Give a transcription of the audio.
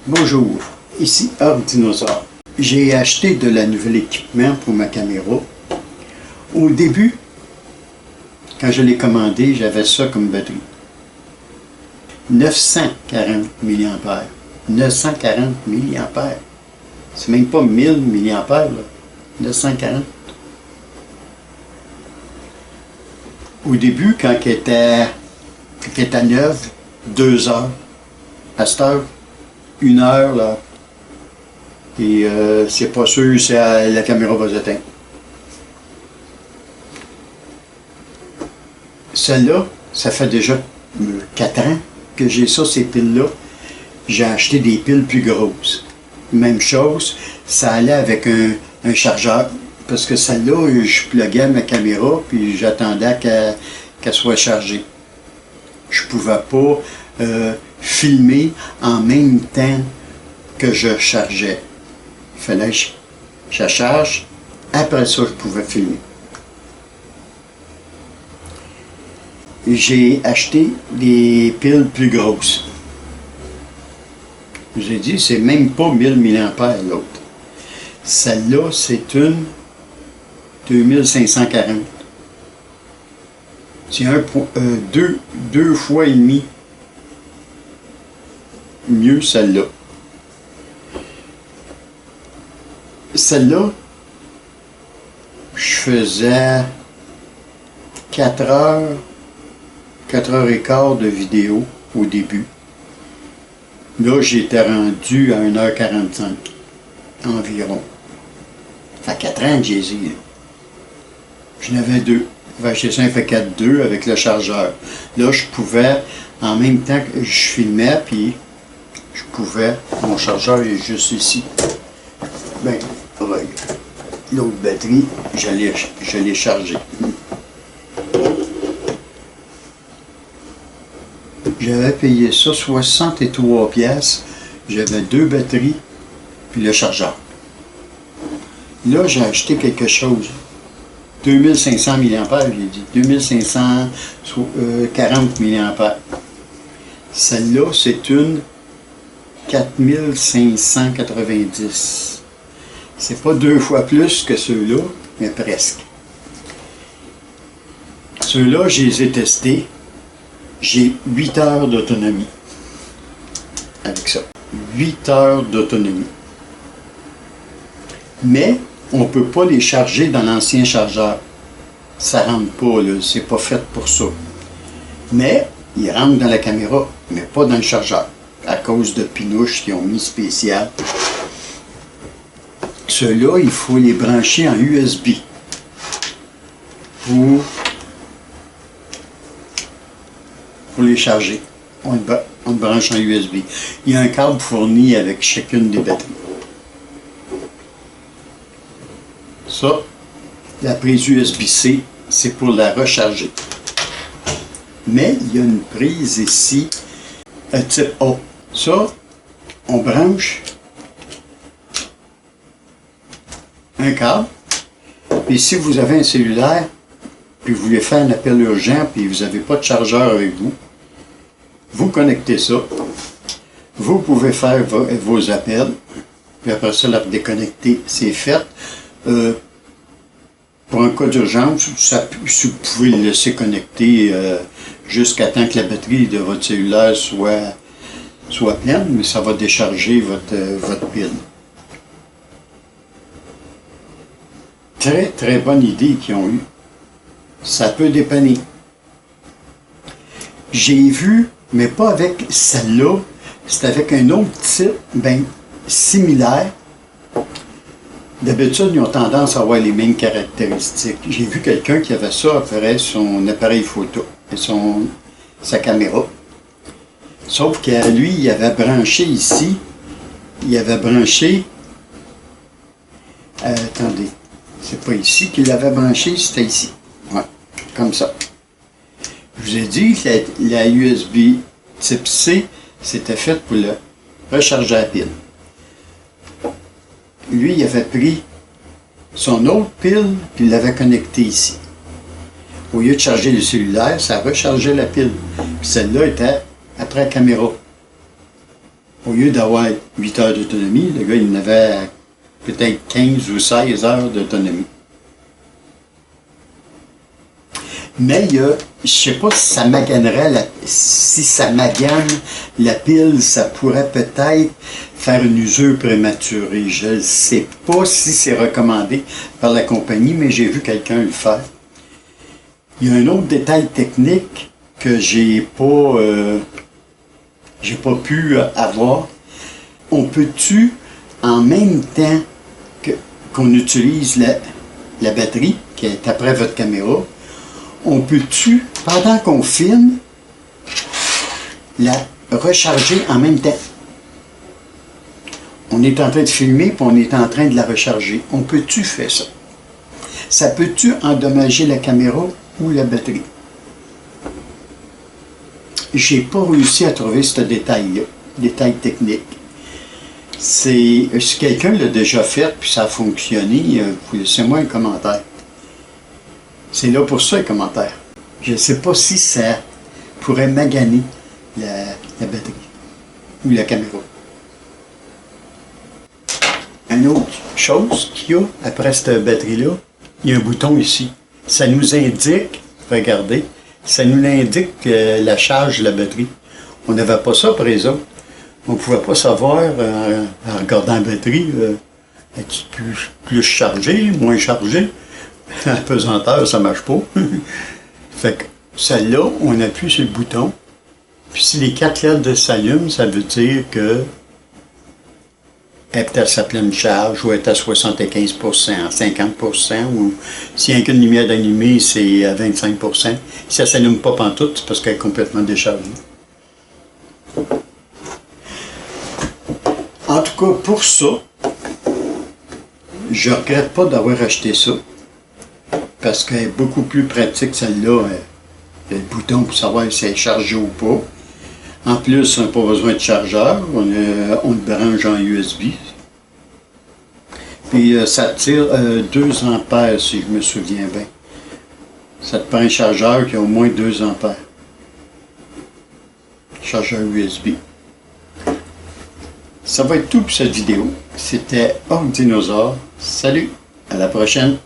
Bonjour, ici Art Dinosaure. J'ai acheté de la nouvel équipement pour ma caméra. Au début, quand je l'ai commandé, j'avais ça comme batterie. 940 mAh. 940 mAh. C'est même pas 1000 mAh, là. 940. Au début, quand elle était neuve, 2 heures. À cette heure, 1 heure, là. Et c'est pas sûr si la caméra va s'éteindre. Celle-là, ça fait déjà 4 ans que j'ai ça, ces piles-là. J'ai acheté des piles plus grosses. Même chose, ça allait avec un chargeur. Parce que celle-là, je pluguais ma caméra, puis j'attendais qu'elle soit chargée. Je pouvais pas filmer en même temps que je chargeais. Il fallait que je charge, après ça je pouvais filmer. J'ai acheté des piles plus grosses. Je vous ai dit, c'est même pas 1000 mAh l'autre. Celle-là, c'est une 2540. C'est deux fois et demi mieux celle-là. Celle-là, je faisais 4 heures et quart de vidéo au début. Là, j'étais rendu à 1h45 environ. Ça fait 4 ans que j'ai dit. J'en avais 2. J'ai acheté ça, fait 4-2 avec le chargeur. Là, je pouvais, en même temps que je filmais, puis je pouvais, mon chargeur est juste ici. Ben, l'autre batterie, je l'ai chargée. J'avais payé ça 63 pièces. J'avais 2 batteries, puis le chargeur. Là, j'ai acheté quelque chose. 2500 mAh, j'ai dit. 2540 mAh. Celle-là, c'est une 4590. C'est pas 2 fois plus que ceux-là, mais presque. Ceux-là, je les ai testés. J'ai 8 heures d'autonomie avec ça. 8 heures d'autonomie. Mais on ne peut pas les charger dans l'ancien chargeur. Ça ne rentre pas, là. C'est pas fait pour ça. Mais ils rentrent dans la caméra, mais pas dans le chargeur. À cause de pinouches qu'ils ont mis spécial. Ceux-là, il faut les brancher en USB. Pour les charger. On le branche en USB. Il y a un câble fourni avec chacune des batteries. Ça, la prise USB-C, c'est pour la recharger. Mais il y a une prise ici, type A. Ça, on branche un câble. Et si vous avez un cellulaire, puis vous voulez faire un appel urgent, puis vous n'avez pas de chargeur avec vous, vous connectez ça. Vous pouvez faire vos appels, puis après ça, la déconnecter, c'est fait. Pour un cas d'urgence, vous pouvez le laisser connecter jusqu'à temps que la batterie de votre cellulaire soit pleine, mais ça va décharger votre pile. Très, très bonne idée qu'ils ont eue. Ça peut dépanner. J'ai vu, mais pas avec celle-là, c'est avec un autre type, similaire. D'habitude, ils ont tendance à avoir les mêmes caractéristiques. J'ai vu quelqu'un qui avait ça après son appareil photo et sa caméra. Sauf qu'à lui, il avait branché ici, attendez, c'est pas ici qu'il l'avait branché, c'était ici. Ouais, comme ça. Je vous ai dit que la USB type C, c'était fait pour le recharger à la pile. Lui, il avait pris son autre pile, puis il l'avait connecté ici. Au lieu de charger le cellulaire, ça rechargeait la pile. Puis celle-là était après la caméra. Au lieu d'avoir 8 heures d'autonomie, le gars, il en avait peut-être 15 ou 16 heures d'autonomie. Mais je ne sais pas si ça maganerait, si ça magane la pile, ça pourrait peut-être faire une usure prématurée. Je ne sais pas si c'est recommandé par la compagnie, mais j'ai vu quelqu'un le faire. Il y a un autre détail technique que j'ai pas pu avoir. On peut-tu, en même temps qu'on utilise la batterie qui est après votre caméra, on peut-tu, pendant qu'on filme, la recharger en même temps? On est en train de filmer, puis on est en train de la recharger. On peut-tu faire ça? Ça peut-tu endommager la caméra ou la batterie? J'ai pas réussi à trouver ce détail-là, détail technique. Si quelqu'un l'a déjà fait, puis ça a fonctionné, laissez-moi un commentaire. C'est là pour ça, les commentaires. Je ne sais pas si ça pourrait maganer la batterie ou la caméra. Une autre chose qu'il y a après cette batterie-là, il y a un bouton ici. Ça nous indique, regardez, ça nous indique la charge de la batterie. On n'avait pas ça pour les autres. On ne pouvait pas savoir, en regardant la batterie, est-ce plus chargée, moins chargée. La pesanteur, ça ne marche pas. Fait que celle-là, on appuie sur le bouton. Puis si les 4 LED s'allument, ça veut dire que elle est peut-être à sa pleine charge, ou elle est à 75%, 50%, ou s'il n'y a qu'une lumière d'allumée, c'est à 25%. Si elle ne s'allume pas pantoute, c'est parce qu'elle est complètement déchargée. En tout cas, pour ça, je ne regrette pas d'avoir acheté ça. Parce qu'elle est beaucoup plus pratique, celle-là. Le bouton pour savoir si elle est chargée ou pas. En plus, on n'a pas besoin de chargeur. On le branche en USB. Puis ça tire 2 ampères, si je me souviens bien. Ça te prend un chargeur qui a au moins 2 ampères. Chargeur USB. Ça va être tout pour cette vidéo. C'était Ordinosaure. Salut, à la prochaine.